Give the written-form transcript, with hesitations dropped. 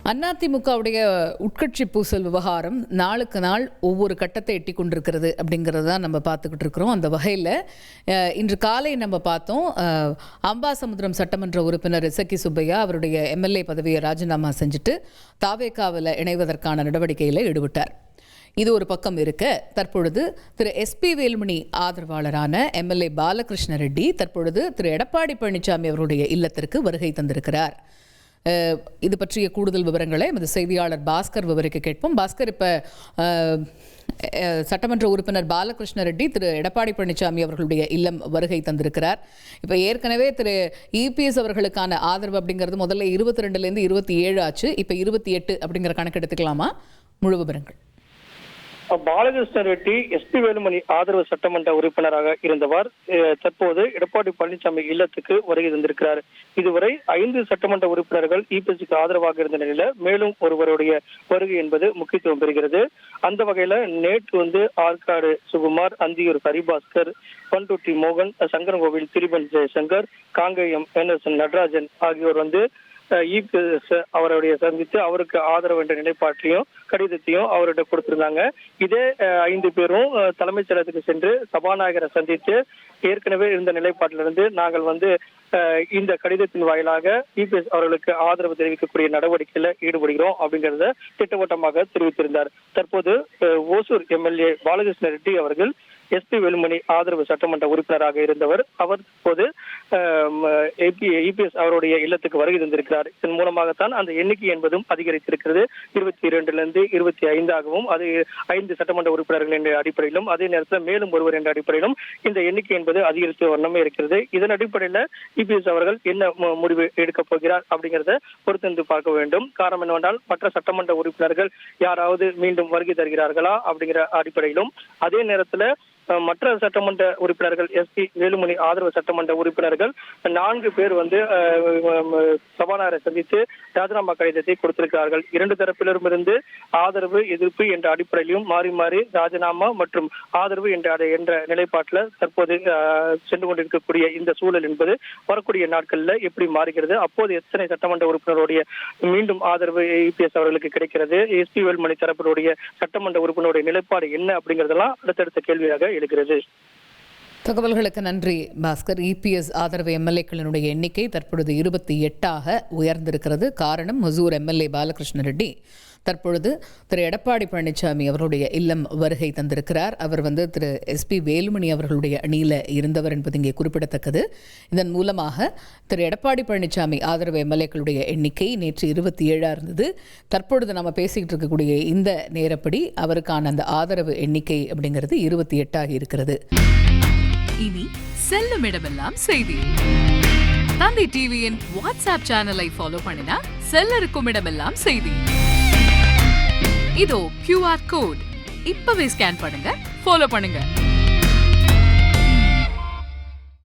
அதிமுகவுடைய உட்கட்சி பூசல் விவகாரம் நாளுக்கு நாள் ஒவ்வொரு கட்டத்தை எட்டி கொண்டிருக்கிறது அப்படிங்கிறது தான் நம்ம பார்த்துக்கிட்டு இருக்கிறோம். அந்த வகையில் இன்று காலை நம்ம பார்த்தோம், அம்பாசமுத்திரம் சட்டமன்ற உறுப்பினர் இசக்கி சுப்பையா அவருடைய எம்எல்ஏ பதவியை ராஜினாமா செஞ்சுட்டு தாவேகாவில் இணைவதற்கான நடவடிக்கையில் ஈடுபட்டார். இது ஒரு பக்கம் இருக்க, தற்பொழுது திரு எஸ்பி வேலுமணி ஆதரவாளரான எம்எல்ஏ பாலகிருஷ்ண ரெட்டி தற்பொழுது திரு எடப்பாடி பழனிசாமி அவருடைய இல்லத்திற்கு வருகை தந்திருக்கிறார். இது பற்றிய கூடுதல் விவரங்களை எமது செய்தியாளர் பாஸ்கர் விவரிக்க கேட்போம். பாஸ்கர், இப்போ சட்டமன்ற உறுப்பினர் பாலகிருஷ்ண ரெட்டி திரு எடப்பாடி பழனிசாமி அவர்களுடைய இல்லம் வருகை தந்திருக்கிறார். இப்போ ஏற்கனவே திரு இபிஎஸ் அவர்களுக்கான ஆதரவு அப்படிங்கிறது முதல்ல 22லேருந்து 27 ஆச்சு, இப்போ 28 அப்படிங்கிற கணக்கு எடுத்துக்கலாமா? முழு விவரங்கள். பாலகிருஷ்ண ரெட்டி எஸ்பி வேலுமணி ஆதரவு சட்டமன்ற உறுப்பினராக இருந்தவர் தற்போது எடப்பாடி பழனிசாமி இல்லத்துக்கு வருகை தந்திருக்கிறார். இதுவரை 5 சட்டமன்ற உறுப்பினர்கள் இபிஎஸ்க்கு ஆதரவாக இருந்த நிலையில மேலும் ஒருவருடைய வருகை என்பது முக்கியத்துவம் பெறுகிறது. அந்த வகையில நேற்று ஆற்காடு சுகுமார், அந்தியூர் ஹரிபாஸ்கர், பண்ருட்டி மோகன், சங்கரன்கோவில் திரிபன் ஜெயசங்கர், காங்கேயம் NS நடராஜன் ஆகியோர் இபிஎஸ் அவருடைய சந்தித்து அவருக்கு ஆதரவு என்ற நிலைப்பாட்டையும் கடிதத்தையும் அவர்கிட்ட கொடுத்திருந்தாங்க. இதே 5 பேரும் தலைமைச் செயலகத்துக்கு சென்று சபாநாயகரை சந்தித்து ஏற்கனவே இருந்த நிலைப்பாட்டிலிருந்து நாங்கள் இந்த கடிதத்தின் வாயிலாக இபிஎஸ் அவர்களுக்கு ஆதரவு தெரிவிக்கக்கூடிய நடவடிக்கையில ஈடுபடுகிறோம் அப்படிங்கறத திட்டவட்டமாக தெரிவித்திருந்தார். தற்போது ஓசூர் எம்எல்ஏ பாலகிருஷ்ண ரெட்டி அவர்கள் எஸ்பி வேலுமணி ஆதரவு சட்டமன்ற உறுப்பினராக இருந்தவர். அவர் இப்போது இபிஎஸ் அவருடைய இல்லத்துக்கு வருகை தந்திருக்கிறார். இதன் மூலமாகத்தான் அந்த எண்ணிக்கை என்பதும் அதிகரித்திருக்கிறது. 22லிருந்து 25ஆகவும், அது 5 சட்டமன்ற உறுப்பினர்கள் என்ற அடிப்படையிலும், அதே நேரத்தில் மேலும் ஒருவர் என்ற அடிப்படையிலும் இந்த எண்ணிக்கை என்பது அதிகரித்து வண்ணமே இருக்கிறது. இதன் அடிப்படையில் இபிஎஸ் அவர்கள் என்ன முடிவு எடுக்கப் போகிறார் அப்படிங்கிறத பொறுத்திருந்து பார்க்க வேண்டும். காரணம் என்னவென்றால், மற்ற சட்டமன்ற உறுப்பினர்கள் யாராவது மீண்டும் வருகை தருகிறார்களா அப்படிங்கிற அடிப்படையிலும், அதே நேரத்தில் மற்ற சட்டமன்ற உறுப்பினர்கள் எஸ்பி வேலுமணி ஆதரவு சட்டமன்ற உறுப்பினர்கள் 4 பேர் சபாநாயகரை சந்தித்து ராஜினாமா கடிதத்தை கொடுத்திருக்கிறார்கள். 2 தரப்பிலும் இருந்து ஆதரவு, எதிர்ப்பு என்ற அடிப்படையிலும் மாறி மாறி ராஜினாமா மற்றும் ஆதரவு என்ற நிலைப்பாட்டில் தற்போது சென்று கொண்டிருக்கக்கூடிய இந்த சூழல் என்பது வரக்கூடிய நாட்களில் எப்படி மாறுகிறது, அப்போது எத்தனை சட்டமன்ற உறுப்பினருடைய மீண்டும் ஆதரவு இபிஎஸ் அவர்களுக்கு கிடைக்கிறது, எஸ்பி வேலுமணி தரப்பினுடைய சட்டமன்ற உறுப்பினருடைய நிலைப்பாடு என்ன அப்படிங்கிறதெல்லாம் அடுத்தடுத்த கேள்வியாக எழுகிறது. தகவல்களுக்கு நன்றி பாஸ்கர். இபிஎஸ் ஆதரவு எம்எல்ஏக்களினுடைய எண்ணிக்கை தற்பொழுது 28ஆக உயர்ந்திருக்கிறது. காரணம், ஹொசூர் எம்எல்ஏ பாலகிருஷ்ண ரெட்டி தற்பொழுது திரு எடப்பாடி பழனிசாமி அவருடைய இல்லம் வருகை தந்திருக்கிறார். அவர் திரு எஸ்பி வேலுமணி அவர்களுடைய அணியில் இருந்தவர் என்பது இங்கே குறிப்பிடத்தக்கது. இதன் மூலமாக திரு எடப்பாடி பழனிசாமி ஆதரவு எம்எல்ஏக்களுடைய எண்ணிக்கை நேற்று 27 இருந்தது. தற்பொழுது நம்ம பேசிக்கிட்டு இருக்கக்கூடிய இந்த நேரப்படி அவருக்கான அந்த ஆதரவு எண்ணிக்கை அப்படிங்கிறது 28 இருக்கிறது. இனி செல்லும் இடமெல்லாம் செய்தி. தந்தி டிவியின் வாட்ஸ்அப் சேனலை ஃபாலோ பண்ணினா செல்ல இருக்கும் இடமெல்லாம் செய்தி. இதோ QR கோட், இப்பவே ஸ்கேன் பண்ணுங்க, ஃபாலோ பண்ணுங்க.